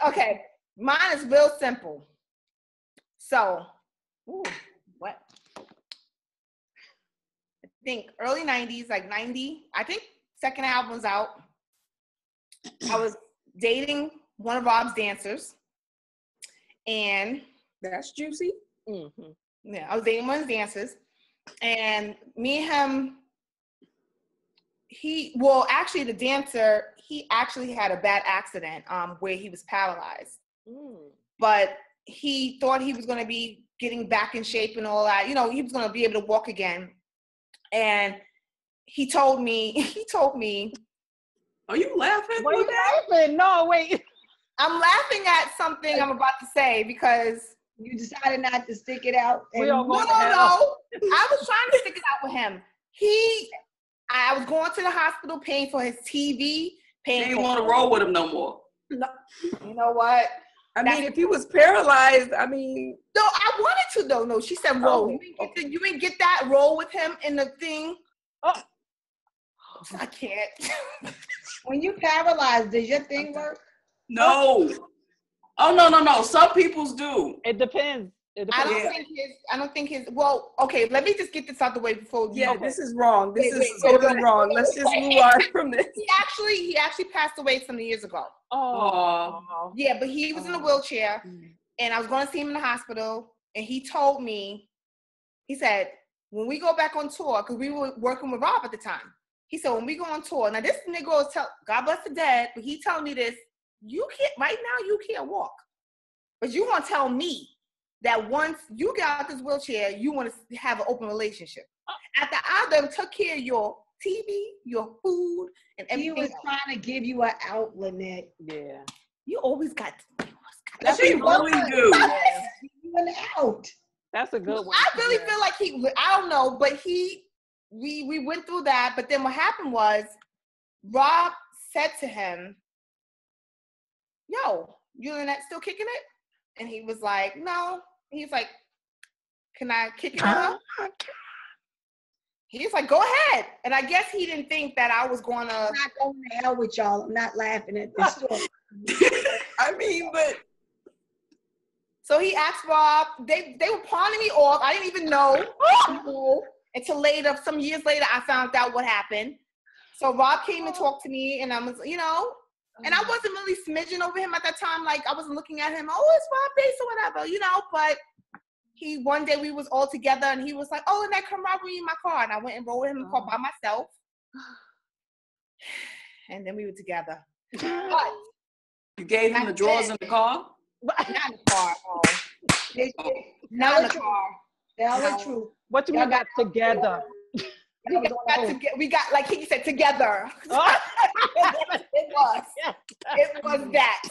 Okay, mine is real simple. So, what? I think early 90s, like 90, I think second album's out. I was dating one of Rob's dancers. And that's juicy. Mm-hmm. Yeah, I was dating one of his dancers. And me and him, actually the dancer, he actually had a bad accident where he was paralyzed. But he thought he was going to be getting back in shape and all that. You know, he was going to be able to walk again. And he told me. Are you laughing? Why are you laughing? No, wait. I'm laughing at something I'm about to say because you decided not to stick it out. No. I was trying to stick it out with him. I was going to the hospital paying for his TV. You didn't want to roll with him no more. No, you know what? I mean, if he was paralyzed, I mean. No, I wanted to though. No, she said roll. You didn't get that roll with him in the thing. Oh, I can't. When you paralyzed, does your thing work? No. Oh no. Some people's do. It depends. I don't think his. Well, okay. Let me just get this out the way before. This is wrong. This is totally wrong. Let's just move on from this. He actually passed away some years ago. Oh. Yeah, but he was in a wheelchair, and I was going to see him in the hospital, and he told me, he said, when we go back on tour, because we were working with Rob at the time, he said, when we go on tour, now this nigga was God bless the dead, but he telling me this, you can't walk, but you want to tell me that once you get out this wheelchair, you want to have an open relationship. After I done took care of your TV, your food, and everything. He was trying to give you an out, Lynette. Yeah. You always got. That's what you really do. An out. That's a good one. I really feel like I don't know, but we went through that. But then what happened was, Rob said to him, yo, you and that still kicking it? And he was like, no. He's like, can I kick it up? He's like, go ahead. And I guess he didn't think that I was going to. I'm not going to hell with y'all. I'm not laughing at this story. I mean, but. So he asked Rob, they were pawning me off. I didn't even know until later, some years later, I found out what happened. So Rob came and talked to me, and I was, and I wasn't really smidgen over him at that time. Like, I wasn't looking at him, it's Rob Bass or whatever, but one day we was all together, and he was like, oh, and I come ride with me in my car. And I went and rode with him in the car by myself. And then we were together. But you gave him the drawers in the car? Not in the car. Not in the car. Tell the truth. What do you mean got together? We got, like he said, together. It was that.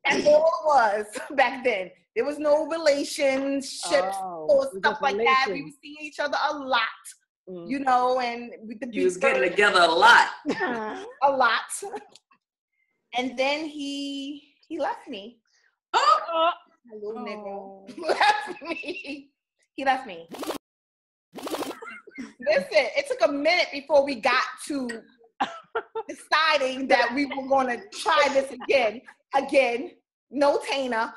That's all it was back then. There was no relationships or stuff like that. We were seeing each other a lot, and you was getting together a lot. A lot. And then he left me. Oh, little nigga. Left me. He left me. Listen, it took a minute before we got to deciding that we were going to try this again. No Tana.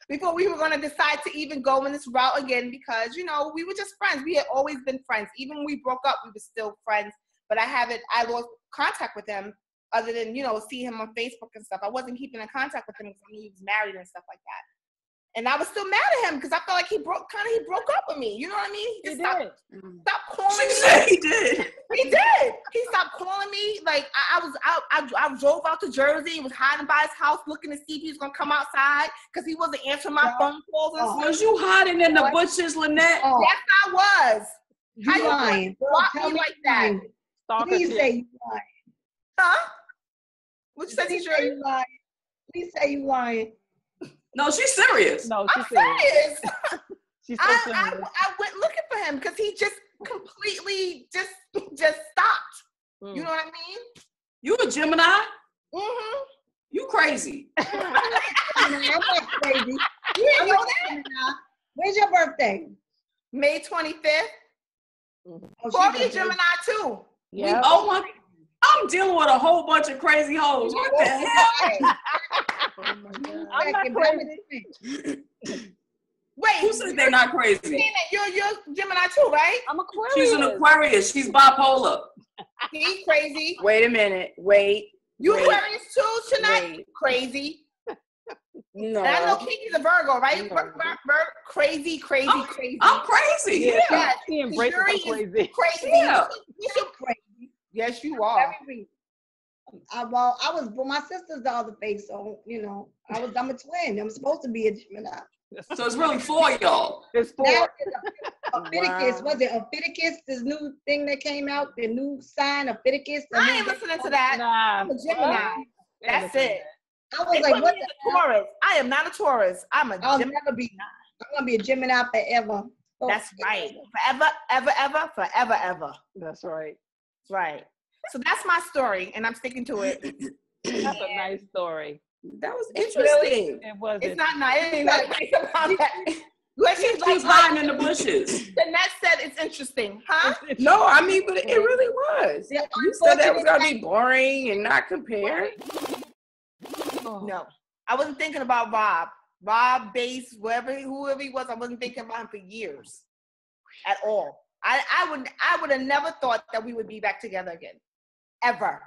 Before we were going to decide to even go in this route again, because, we were just friends. We had always been friends. Even when we broke up, we were still friends. But I lost contact with him other than, see him on Facebook and stuff. I wasn't keeping in contact with him because I knew he was married and stuff like that. And I was still mad at him because I felt like he broke up with me. You know what I mean? He just stopped calling me. She said he did. He did. He stopped calling me. Like I drove out to Jersey. Was hiding by his house looking to see if he was gonna come outside because he wasn't answering my phone calls. And was you hiding in the bushes, Lynette? Yes, I was. You lying? Block me like that? Please say you lying. Huh? What you said? You lying? Please say you lying. No, she's serious. No, I'm serious. She's so serious. I went looking for him because he just completely just stopped. You know what I mean? You a Gemini? Mm-hmm. You crazy. I'm not crazy. You didn't know that? When's your birthday? May 25th. Cori is Gemini too. Yeah. I'm dealing with a whole bunch of crazy hoes. What the hell? Oh my God. I'm not crazy. Wait, Who said they're not crazy? You're Gemini too, right? I'm Aquarius. She's an Aquarius. She's bipolar. He's crazy. Wait a minute. Wait. You wait, Aquarius too, Shawnette? wait. Crazy. No. And I know Kiki's a Virgo, right? No. Crazy. I'm crazy. Yeah, Yeah. she embraces her Tajiri crazy. is crazy. Yeah. You should crazy. Yes, you are. Well, I was, but my sister's the other face, so I'm a twin. I'm supposed to be a Gemini. So it's really for y'all. It's four. Now, Ophiuchus, Wow. was it Ophiuchus? This new thing that came out, the new sign of Ophiuchus. I ain't listening to that. Nah. I'm a Gemini. That's it. I They was like, put what me the as a Taurus. I am not a Taurus. I'm a I'll Gemini. never be. I'm gonna be a Gemini forever. That's right. Forever, ever, forever. That's right. That's right. So that's my story, and I'm sticking to it. That's a nice story. That was It's interesting. It was. It's not nice. It ain't nothing nice about that. Well, she's She was hiding in the bushes. Jeanette said it's interesting, huh? No, I mean, but it really was. Yeah, You said that was gonna be boring and not compared. Oh. No, I wasn't thinking about Rob. Rob, Bass, whoever he was, I wasn't thinking about him for years at all. I would have never thought that we would be back together again, ever.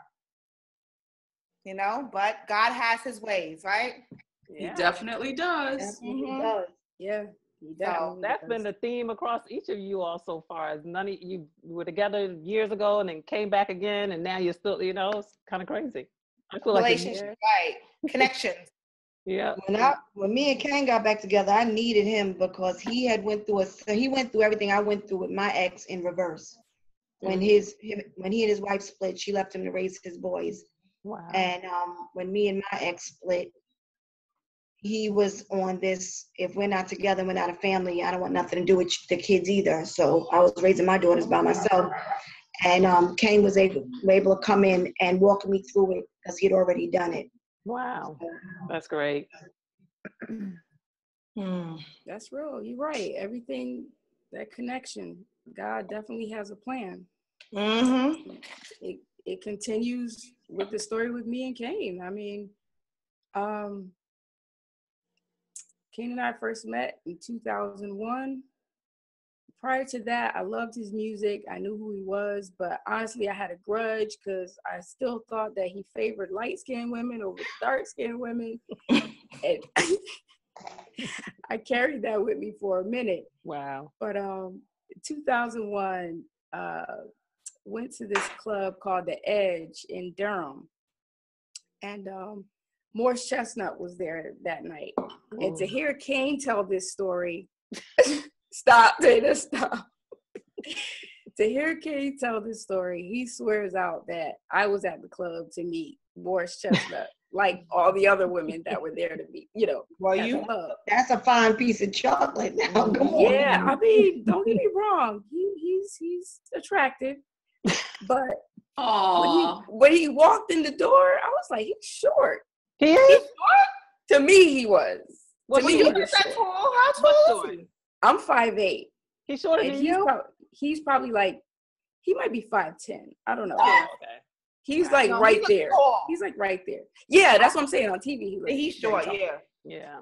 But God has His ways, right? He definitely does. Mhm. does. Yeah. He So definitely That's does. been the theme across each of you all so far. As none of you were together years ago and then came back again, and now you're still, it's kind of crazy. I feel like Relationship, right? Connections. yeah. When me and Kane got back together, I needed him because he went through everything I went through with my ex in reverse. When he and his wife split, she left him to raise his boys. Wow. And when me and my ex split, he was on this, if we're not together, we're not a family, I don't want nothing to do with the kids either. So I was raising my daughters by myself. And Kane was able to come in and walk me through it because he had already done it. Wow. That's great. That's real. You're right. Everything, that connection, God definitely has a plan. Mm-hmm. It continues with the story with me and Kane. I mean, Kane and I first met in 2001. Prior to that, I loved his music. I knew who he was, but honestly, I had a grudge because I still thought that he favored light-skinned women over dark-skinned women. And I carried that with me for a minute. Wow. But 2001, went to this club called The Edge in Durham. And Morris Chestnut was there that night. And to hear Kane tell this story, stop, Dana, stop. To hear Kane tell this story, he swears out that I was at the club to meet Morris Chestnut, like all the other women that were there to meet, Well, That's a fine piece of chocolate now. Come on. Yeah, I mean, don't get me wrong. He's attractive, but when he walked in the door, I was like, he's short. He is? To me, he was. Well, to me, he was short. How tall is he? I'm 5'8". He's shorter And than you? he's probably like, he might be 5'10". I don't know. Oh, okay. He's like No, right he looks there. tall. He's like right there. Yeah, that's what I'm saying on TV. He's short, tall. yeah. Yeah.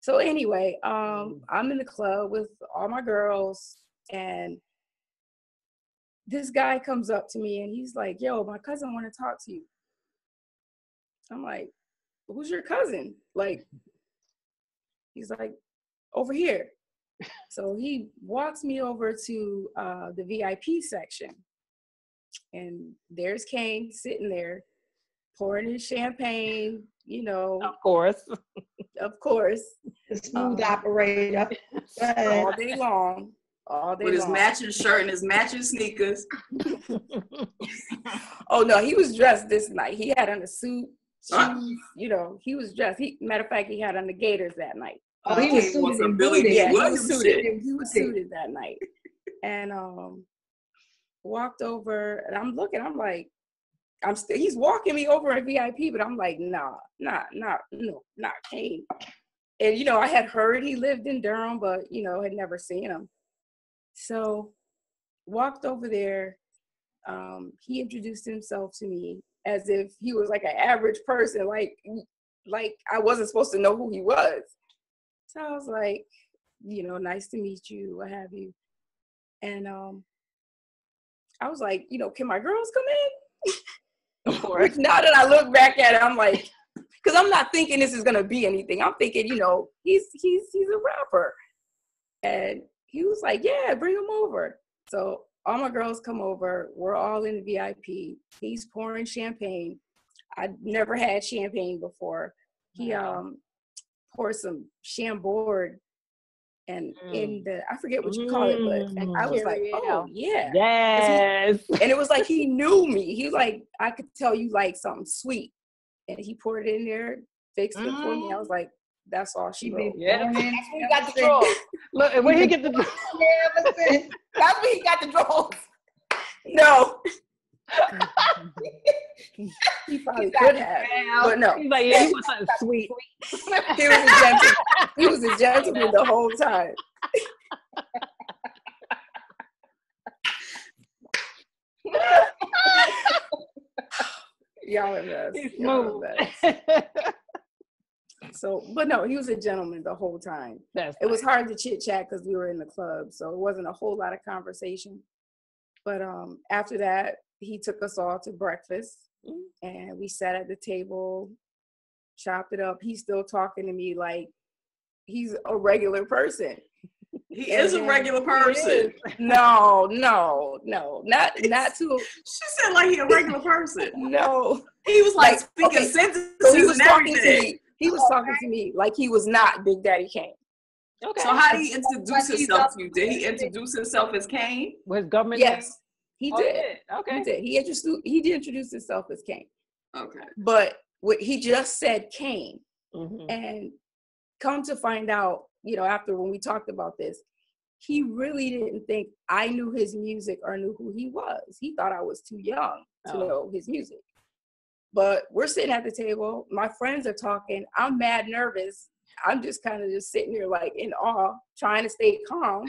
So anyway, I'm in the club with all my girls, and this guy comes up to me and he's like, yo, my cousin want to talk to you. I'm like, who's your cousin? Like, he's like, over here. So he walks me over to the VIP section. And there's Kane sitting there pouring his champagne, Of course. of course. The smooth operator. All day long. With his matching shirt and his matching sneakers. Oh no, he was dressed this night. He had on a suit, shoes, he was dressed. Matter of fact, he had on the gaiters that night. Oh, he was suited and Billy booted. D. Yeah, he was Williams suited. shit. He was suited that night. And walked over, and I'm looking, I'm like, he's walking me over at VIP, but I'm like, no, not Kane. And, I had heard he lived in Durham, but, had never seen him. So walked over there. He introduced himself to me as if he was like an average person, like like I wasn't supposed to know who he was. So I was like, you know, nice to meet you, what have you. And I was like, you know, can my girls come in? Of course. Now that I look back at it, I'm like, because I'm not thinking this is gonna be anything. I'm thinking, you know, he's a rapper. And he was like, yeah, bring him over. So all my girls come over. We're all in the VIP. He's pouring champagne. I'd never had champagne before. He poured some Chambord and in the, I forget what you call it, but I was like, oh yeah. Yes. And it was like he knew me. He was like, I could tell you like something sweet. And he poured it in there, fixed it for me. I was like, that's all she wrote. Yeah. That's where he got the draws. Look, where he get the That's where he got the draws. No. He probably could have, but no. He's like, yeah, he was something sweet. He was a gentleman the whole time. Y'all are mess. So, but no, he was a gentleman the whole time. It was hard to chit chat because we were in the club, so it wasn't a whole lot of conversation. But after that, he took us all to breakfast, and we sat at the table, chopped it up. He's still talking to me like he's a regular person. He is a regular person. No, not to. She said like he a regular person. No, he was like speaking sentences so he was and talking everything. to me. He was talking to me like he was not Big Daddy Kane. Okay. So how did he introduce himself to you? Did he introduce himself as Kane? With government? Yes, he did. Okay. He did. He did introduce himself as Kane. Okay. But he just said Kane, and come to find out, you know, after when we talked about this, he really didn't think I knew his music or knew who he was. He thought I was too young to know his music. But we're sitting at the table. My friends are talking. I'm mad nervous. I'm just kind of just sitting there like in awe, trying to stay calm.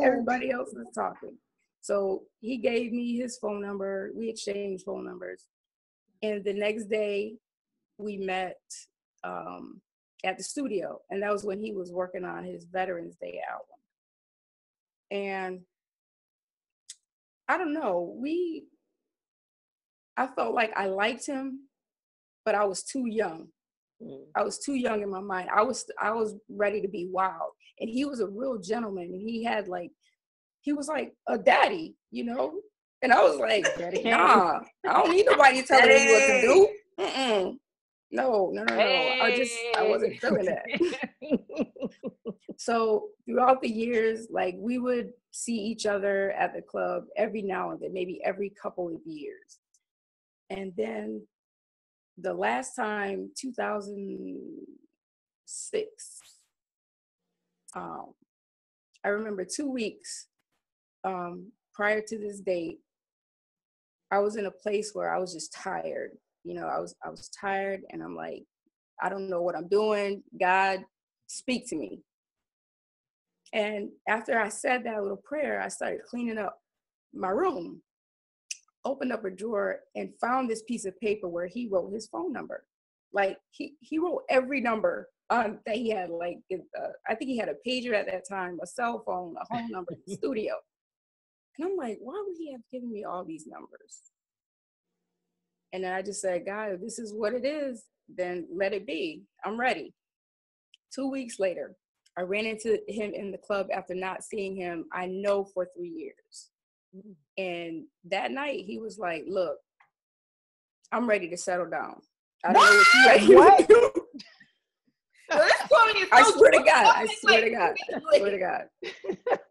Everybody else is talking. So he gave me his phone number. We exchanged phone numbers. And the next day we met at the studio. And that was when he was working on his Veterans Day album. And I don't know, I felt like I liked him, but I was too young. I was too young in my mind. I was ready to be wild. And he was a real gentleman. And he was like a daddy, you know? And I was like, nah, I don't need nobody telling me what to do. No. I wasn't feeling that. So throughout the years, like we would see each other at the club every now and then, maybe every couple of years. And then the last time, 2006, I remember 2 weeks prior to this date, I was in a place where I was just tired. You know, I was tired, and I'm like, I don't know what I'm doing. God, speak to me. And after I said that little prayer, I started cleaning up my room, opened up a drawer, and found this piece of paper where he wrote his phone number. Like he wrote every number that he had. Like I think he had a pager at that time, a cell phone, a home number, the studio. And I'm like, why would he have given me all these numbers? And then I just said, God, if this is what it is, then let it be. I'm ready. 2 weeks later, I ran into him in the club after not seeing him, I know, for 3 years. And that night he was like, look, I'm ready to settle down. I don't know what you ready to do. I swear to God.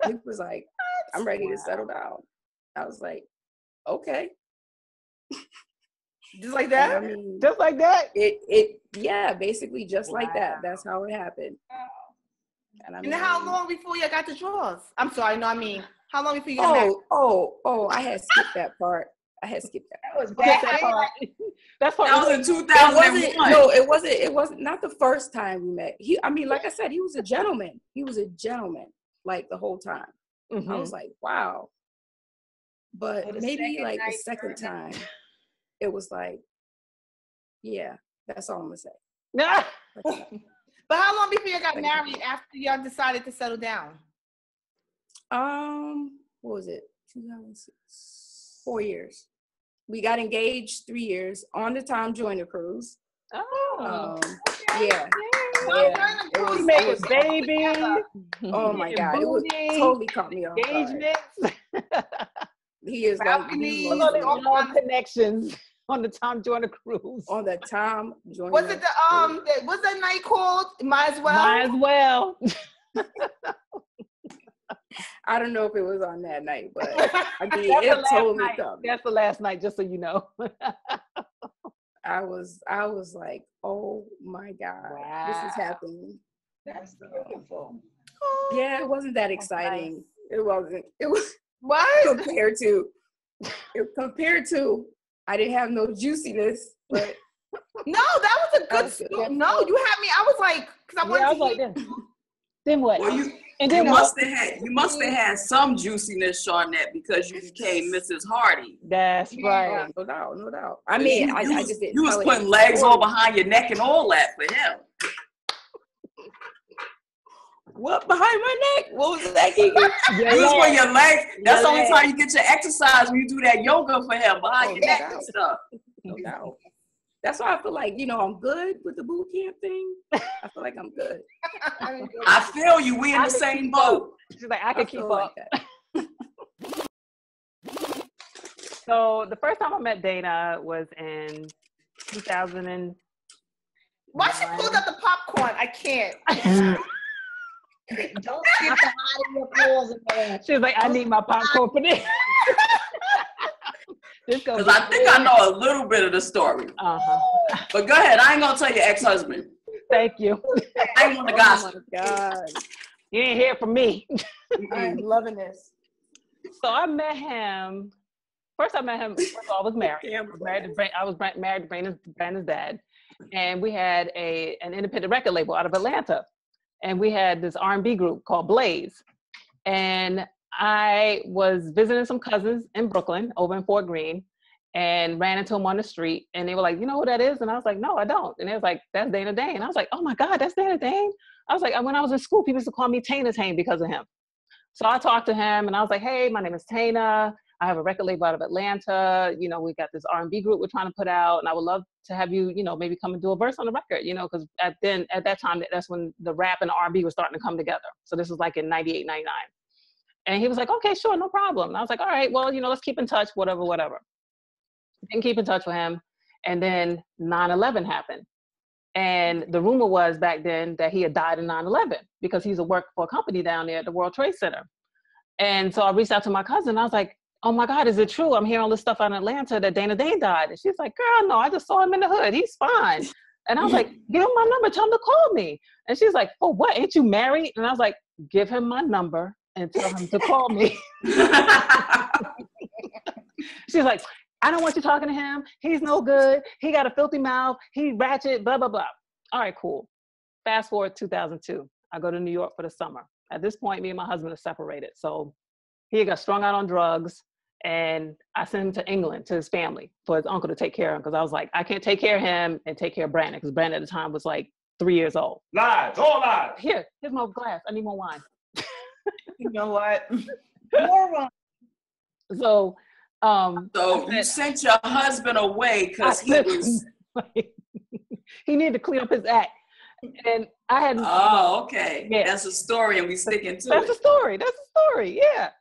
He was like, I'm ready to settle down. I was like, okay. Just like that? I mean, just like that? Yeah, basically just like that. That's how it happened. And how long before you got the drawers? I'm sorry, no, I mean, how long before you got married? I had skipped that part. That was bad. That was in 2001. It wasn't not the first time we met. Like I said, he was a gentleman. He was a gentleman, like the whole time. I was like, wow. But maybe like the second time, it was like, Yeah, that's all I'm gonna say. Nah. But how long before you got married after y'all decided to settle down? What was it? 2006. 4 years. We got engaged 3 years on the Tom Joyner cruise. Oh. Yeah. It was making babies. Oh my God. It was totally caught me off guard. Engagements. He is like all connections on the Tom Joyner cruise. On the Tom Joyner. Was it what's that night called? Might as well. Might as well. I don't know if it was on that night, but I mean, it totally caught me. That's the last night, just so you know. I was like, oh my God, this is happening. That's beautiful. Yeah, it wasn't that exciting. It wasn't. It was what compared to I didn't have no juiciness, but no, that was a good story. No, you had me. I was like, because I wanted to. Then what? Well, you must have had some juiciness, Shawnette, because you became Mrs. Hardy. That's right. No doubt. I mean, I just didn't. You was putting legs all behind your neck and all that for him. What behind my neck? What was that? You was for your legs. That's the only time you get your exercise when you do that yoga for him behind your neck and stuff. No doubt. That's why I feel like, I'm good with the boot camp thing. I feel like I'm good. I feel you. We in the same boat. She's like, I can keep up. Like so the first time I met Dana was in 2000. Why she pulled out the popcorn? I can't. Don't skip the hiding your claws in there. She was like, I need my popcorn for this. Because I think I know a little bit of the story. But go ahead. I ain't going to tell your ex-husband. Thank you. I ain't want to gossip. Oh my God. You ain't hear from me. I'm loving this. So I met him. First I met him, first of all, I was married. I was married to Brandon's dad. And we had an independent record label out of Atlanta. And we had this R&B group called Blaze. And I was visiting some cousins in Brooklyn, over in Fort Greene, and ran into them on the street. And they were like, you know who that is? And I was like, no, I don't. And they was like, that's Dana Dane. I was like, oh my God, that's Dana Dane? I was like, when I was in school, people used to call me Tana Tane because of him. So I talked to him and I was like, hey, my name is Tana. I have a record label out of Atlanta. We got this R&B group we're trying to put out. And I would love to have you, maybe come and do a verse on the record, because at that time, that's when the rap and the R&B was starting to come together. So this was like in 98, 99. And he was like, okay, sure, no problem. And I was like, all right, well, let's keep in touch, whatever. Didn't keep in touch with him. And then 9/11 happened. And the rumor was back then that he had died in 9/11 because he's worked for a company down there at the World Trade Center. And so I reached out to my cousin. I was like, oh my God, is it true? I'm hearing all this stuff out in Atlanta that Dana Dane died. And she's like, girl, no, I just saw him in the hood. He's fine. And I was like, give him my number. Tell him to call me. And she's like, oh, what? Ain't you married? And I was like, give him my number and tell him to call me. She's like, I don't want you talking to him. He's no good. He got a filthy mouth. He ratchet, blah, blah, blah. All right, cool. Fast forward 2002. I go to New York for the summer. At this point, me and my husband are separated. So he got strung out on drugs. And I sent him to England to his family for his uncle to take care of him. Because I was like, I can't take care of him and take care of Brandon. Because Brandon at the time was like 3 years old. Lies, all lies. Here's my glass. I need more wine. You know what? More wine. So you sent your husband away because he was... he needed to clean up his act. And I had... Oh, okay. Yeah. That's a story and we sticking to That's it. a story, yeah.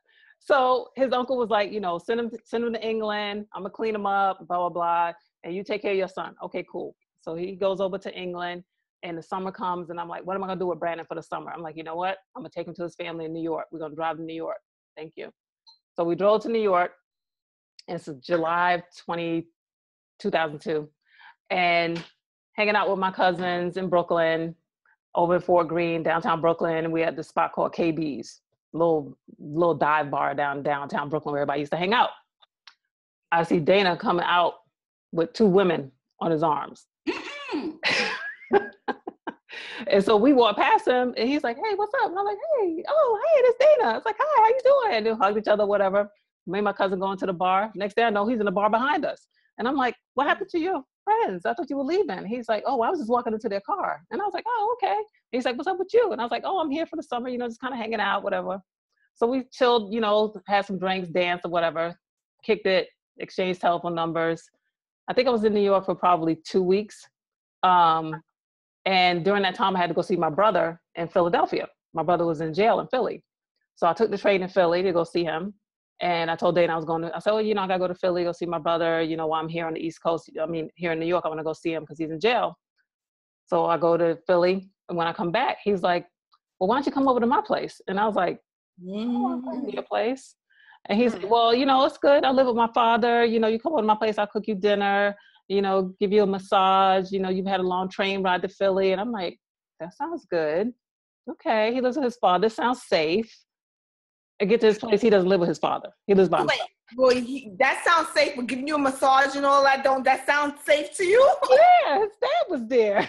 So his uncle was like, send him to England. I'm going to clean him up, blah, blah, blah. And you take care of your son. Okay, cool. So he goes over to England and the summer comes and I'm like, what am I going to do with Brandon for the summer? I'm like, you know what? I'm going to take him to his family in New York. We're going to drive to New York. Thank you. So we drove to New York. And it's July of 2002. And hanging out with my cousins in Brooklyn, over in Fort Greene, downtown Brooklyn. And we had this spot called KB's. Little dive bar downtown Brooklyn where everybody used to hang out. I see Dana coming out with 2 women on his arms. And so we walk past him and he's like, hey, what's up? And I'm like, hey, it's Dana. It's like, hi, how you doing? And they hugged each other, whatever. Me and my cousin going to the bar. Next thing I know, he's in the bar behind us. And I'm like, what happened to you? friends. I thought you were leaving. He's like, oh, I was just walking into their car. And I was like, oh, okay. And he's like, what's up with you? And I was like, oh, I'm here for the summer, just kind of hanging out, whatever. So we chilled, had some drinks, danced or whatever, kicked it, exchanged telephone numbers. I think I was in New York for probably 2 weeks. And during that time, I had to go see my brother in Philadelphia. My brother was in jail in Philly. So I took the train in Philly to go see him. And I told Dane I said, well, I got to go to Philly, go see my brother, while I'm here on the East Coast. Here in New York, I want to go see him because he's in jail. So I go to Philly. And when I come back, he's like, well, why don't you come over to my place? And I was like, your place. And he's like, well, it's good. I live with my father. You come over to my place, I'll cook you dinner, give you a massage. You've had a long train ride to Philly. And I'm like, that sounds good. Okay. He lives with his father. Sounds safe. I get to his place. He doesn't live with his father. He lives by himself. Well, that sounds safe, but giving you a massage and all that, don't that sound safe to you? Yeah, his dad was there.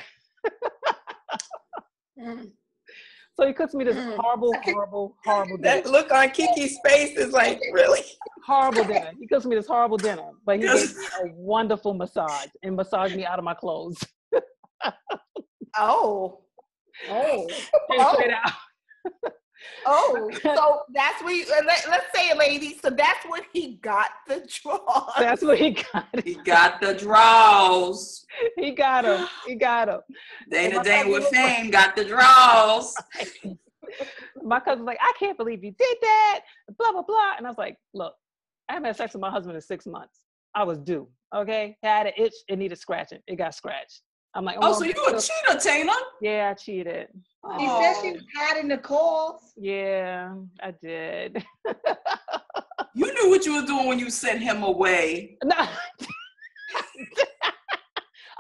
So he cooks me this horrible dinner. That look on Kiki's face is like, really? Horrible dinner. He cooks me this horrible dinner, but he gave me a wonderful massage and massaged me out of my clothes. Oh. Straight out. Oh, so that's what let's say it, ladies. So that's what he got the draws. That's what he got. He got the draws. He got him. Dane with fame got the draws. My cousin's like, I can't believe you did that. Blah, blah, blah. And I was like, look, I haven't had sex with my husband in 6 months. I was due. Okay. Had an itch. It needed scratching. It got scratched. I'm like, oh, so you a cheater, Tana? Yeah, I cheated. She said she was hiding the calls. Yeah, I did. You knew what you were doing when you sent him away. No. I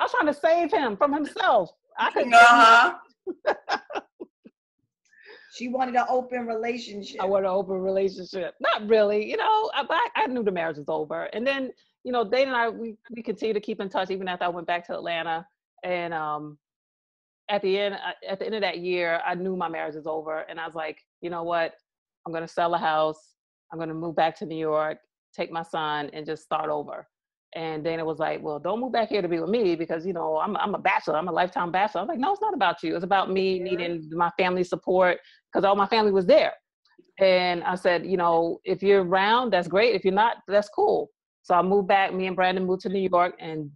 was trying to save him from himself. I couldn't. She wanted an open relationship. I wanted an open relationship. Not really, but I knew the marriage was over. And then, Dane and I, we continued to keep in touch even after I went back to Atlanta. And at the end of that year, I knew my marriage was over. And I was like, you know what? I'm going to sell a house. I'm going to move back to New York, take my son, and just start over. And Dana was like, well, don't move back here to be with me because, I'm a bachelor. I'm a lifetime bachelor. I'm like, no, it's not about you. It's about me needing my family support because all my family was there. And I said, if you're around, that's great. If you're not, that's cool. So I moved back. Me and Brandon moved to New York in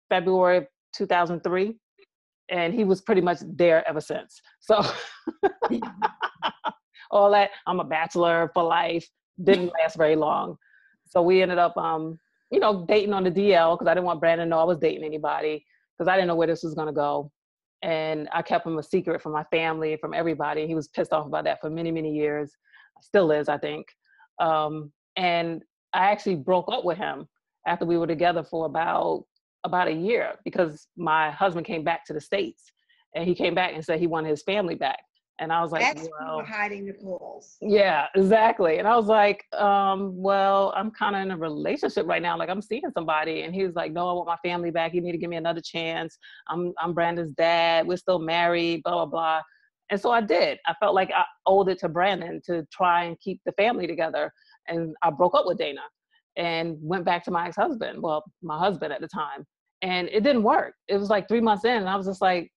February of 2003. And he was pretty much there ever since. So all that, I'm a bachelor for life, didn't last very long. So we ended up, dating on the DL because I didn't want Brandon to know I was dating anybody because I didn't know where this was going to go. And I kept him a secret from my family and from everybody. He was pissed off about that for many, many years. Still is, I think. And I actually broke up with him after we were together for about a year because my husband came back to the States and he came back and said he wanted his family back. And I was like, that's well, hiding the calls. Yeah, exactly. And I was like, well, I'm kind of in a relationship right now. Like I'm seeing somebody. And he was like, no, I want my family back. You need to give me another chance. I'm Brandon's dad. We're still married, blah, blah, blah. And so I did. I felt like I owed it to Brandon to try and keep the family together. And I broke up with Dana and went back to my ex-husband. Well, my husband at the time. And it didn't work. It was like 3 months in and I was just like,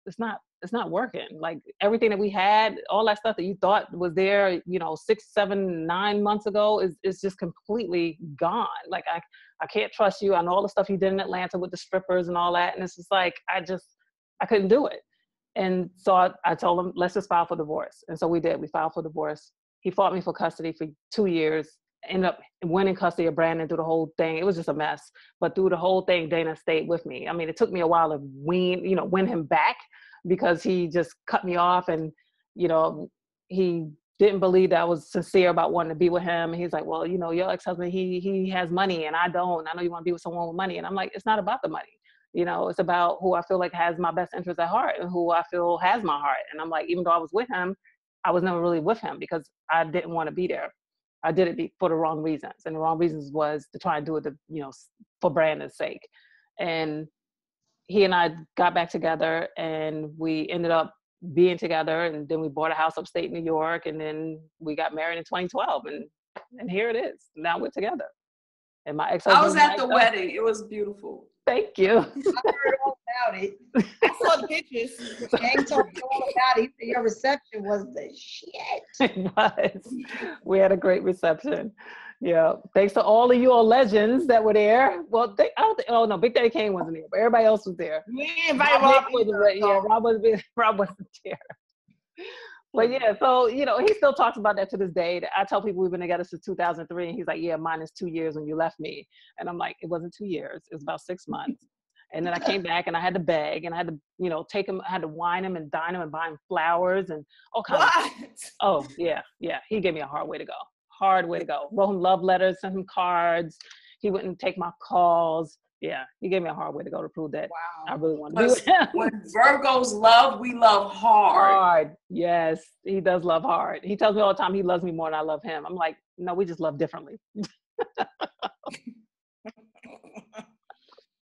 it's not working. Like everything that we had, all that stuff that you thought was there, 6, 7, 9 months ago is just completely gone. Like I can't trust you. I know all the stuff you did in Atlanta with the strippers and all that. And it's just like, I couldn't do it. And so I told him, let's just file for divorce. And so we did. We filed for divorce. He fought me for custody for 2 years. Ended up winning custody of Brandon through the whole thing. It was just a mess. But through the whole thing, Dana stayed with me. I mean, it took me a while to win him back because he just cut me off and, he didn't believe that I was sincere about wanting to be with him. And he's like, well, your ex-husband, he has money and I don't. I know you want to be with someone with money. And I'm like, it's not about the money. It's about who I feel like has my best interest at heart and who I feel has my heart. And I'm like, even though I was with him, I was never really with him because I didn't want to be there. I did it for the wrong reasons. And the wrong reasons was to try and do it, for Brandon's sake. And he and I got back together and we ended up being together. And then we bought a house upstate New York. And then we got married in 2012. And here it is. Now we're together. And my ex-husband. I was at the wedding. It was beautiful. Thank you. I heard all about it. I saw the pictures. Kane told me all about it. He said your reception was the shit. It was. We had a great reception. Yeah. Thanks to all of you all legends that were there. Well, oh no, Big Daddy Kane wasn't there, but everybody else was there. We invited Rob. Rob wasn't there. But yeah, so, you know, he still talks about that to this day. I tell people we've been together since 2003, and he's like, yeah, mine is 2 years when you left me. And I'm like, it wasn't 2 years. It was about 6 months. And then I came back and I had to beg and I had to, you know, take him, I had to wine him and dine him and buy him flowers and all kinds of. Oh, yeah. He gave me a hard way to go. Wrote him love letters, sent him cards. He wouldn't take my calls. Yeah, he gave me a hard way to go to prove that I really wanted to be with him. When Virgos love, we love hard. Hard, yes, he does love hard. He tells me all the time he loves me more than I love him. I'm like, no, we just love differently.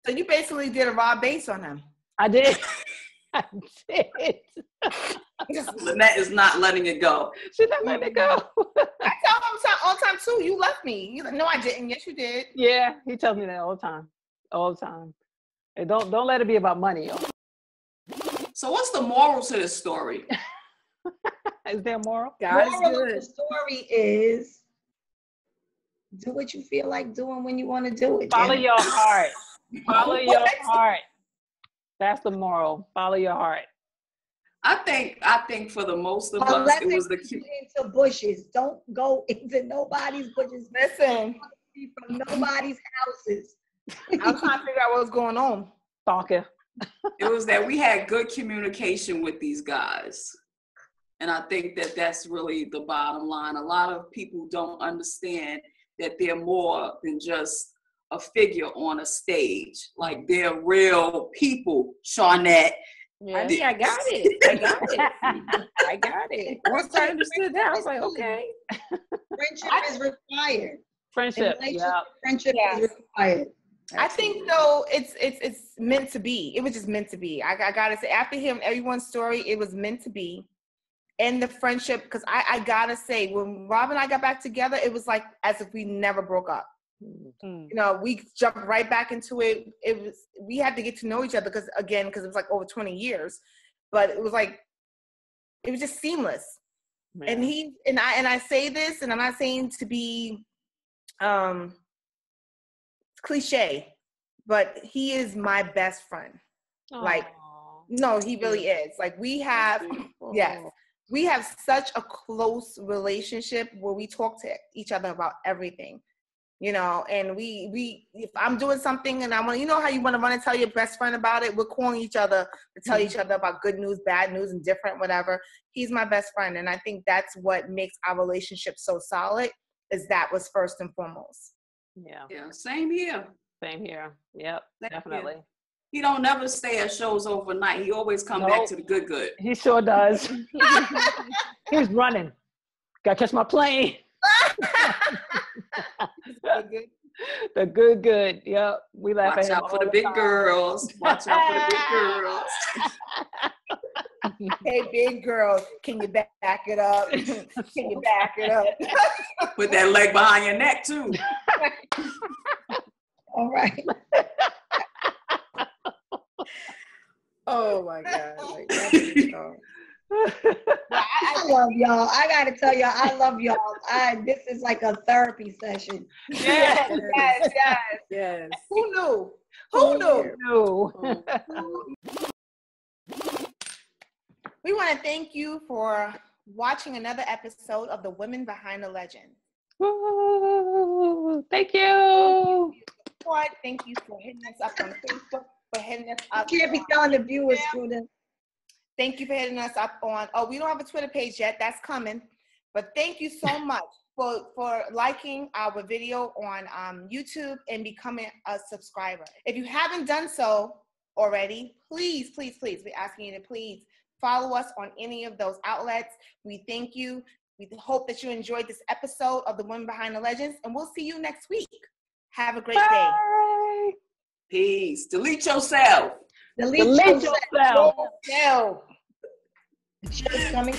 So you basically did a Rob base on him. I did. Lynette is not letting it go. She's not letting it go. I tell him all the time too, you left me. He's like, no, I didn't. Yes, you did. Yeah, he tells me that all the time. And don't let it be about money. So what's the moral to this story? Is there a moral? God is good. The story is do what you feel like doing when you want to do it. Follow your heart. Follow your heart. That's the moral. Follow your heart. I think for the most of us, it was the into bushes. Don't go into nobody's bushes. Listen, from nobody's houses. I'm trying to figure out what's going on. Stalker. It was that we had good communication with these guys. And I think that that's really the bottom line. A lot of people don't understand that they're more than just a figure on a stage. Like, they're real people, Shawnette. Yeah. I mean, I got it. Once I understood that, I was like, okay. Friendship is required. Friendship is required. I think though it's meant to be. It was just meant to be. I gotta say, after hearing everyone's story, it was meant to be. And the friendship, because I gotta say, when Rob and I got back together, it was like as if we never broke up. Mm-hmm. You know, we jumped right back into it. We had to get to know each other because it was like over 20 years. But it was like, it was just seamless. Man. And I say this, and I'm not saying to be cliche, but he is my best friend. Aww. Like, no, he really is. Like, we have such a close relationship where we talk to each other about everything, you know, and we if I'm doing something and I want, you know how you want to run and tell your best friend about it, we're calling each other to tell each other about good news, bad news, and different, whatever. He's my best friend. And I think that's what makes our relationship so solid, is that was first and foremost. Yeah, same here. Yep, definitely. Here. He don't never stay at shows overnight. He always come back to the good. He sure does. He's running. Gotta catch my plane. The good. Yep. We laugh at him. Watch out for the big girls. Watch out for the big girls. Hey, big girl, can you back it up? Can you back it up? Put that leg behind your neck, too. All right. Oh, my God. Like, I love y'all. I got to tell y'all, I love y'all. This is like a therapy session. Yes. Who knew? We want to thank you for watching another episode of The Women Behind the Legend. Woo! Thank you. Thank you for hitting us up on Facebook, for hitting us up. You can't be telling the viewers, Student. Thank you for hitting us up on, we don't have a Twitter page yet. That's coming. But thank you so much for liking our video on YouTube and becoming a subscriber. If you haven't done so already, please, we're asking you to please follow us on any of those outlets. We thank you. We hope that you enjoyed this episode of The Women Behind the Legends, and we'll see you next week. Have a great day. Peace. Delete yourself. Delete yourself. No. Just coming.